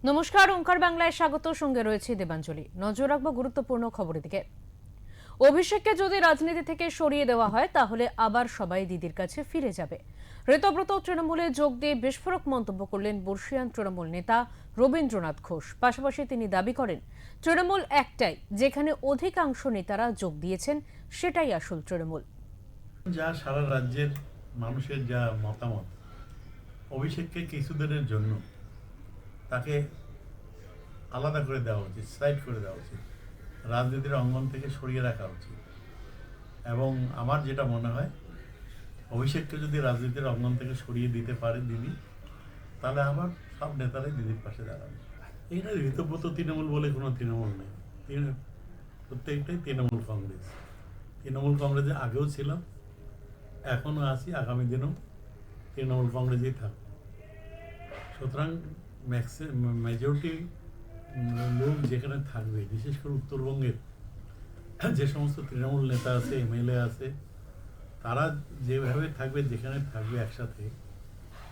নমস্কার, ওঙ্কার বাংলায় স্বাগত। সঙ্গে রয়েছে দেবাঞ্জলি। নজর রাখবো গুরুত্বপূর্ণ খবরের দিকে। অভিষেককে যদি রাজনীতি থেকে সরিয়ে দেওয়া হয় তাহলে আবার সবাই দিদির কাছে ফিরে যাবে। ঋতব্রত তৃণমূলে যোগ দিয়ে বিস্ফোরক মন্তব্য করলেন বর্ষীয়ান তৃণমূল নেতা রবীন্দ্রনাথ ঘোষ। পাশাপাশি তিনি দাবি করেন, তৃণমূল একটাই, যেখানে অধিকাংশ নেতারা যোগ দিয়েছেন সেটাই আসল তৃণমূল। যা সারা রাজ্যের মানুষের যা মতামত, অভিষেককে কিছুদিনের জন্য তাকে আলাদা করে দেওয়া উচিত, সাইড করে দেওয়া উচিত, রাজনীতির অঙ্গন থেকে সরিয়ে রাখা উচিত। এবং আমার যেটা মনে হয়, অভিষেককে যদি রাজনীতির অঙ্গন থেকে সরিয়ে দিতে পারে দিদি, তাহলে আবার সব নেতারাই দিদির পাশে দাঁড়াবে। এখানে ঋতব্রত তৃণমূল বলে কোনো তৃণমূল নেই, প্রত্যেকটাই তৃণমূল কংগ্রেস। তৃণমূল কংগ্রেসে আগেও ছিলাম, এখনও আছি, আগামী দিনেও তৃণমূল কংগ্রেসেই থাকবে। সুতরাং মেজরিটি লোক যেখানে থাকবে, বিশেষ করে উত্তরবঙ্গের যে সমস্ত তৃণমূল নেতা আছে, এমএলএ আছে, তারা যেভাবে থাকবে, যেখানে থাকবে একসাথে,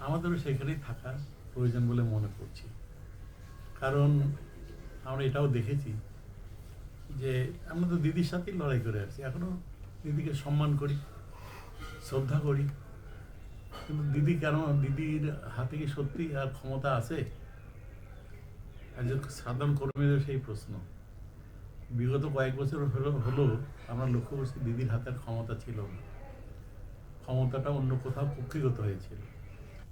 আমাদেরও সেখানেই থাকা প্রয়োজন বলে মনে করছি। কারণ আমরা এটাও দেখেছি যে আমরা তো দিদির সাথেই লড়াই করে আসছি, এখনও দিদিকে সম্মান করি, শ্রদ্ধা করি, কিন্তু দিদির হাতে কি সত্যি আর ক্ষমতা আছে? একজন সাধারণ কর্মীদের সেই প্রশ্ন। বিগত কয়েক বছর হলো আমরা লক্ষ্য করছি দিদির হাতের ক্ষমতা ছিল না, ক্ষমতাটা অন্য কোথাও কক্ষিগত হয়েছিল।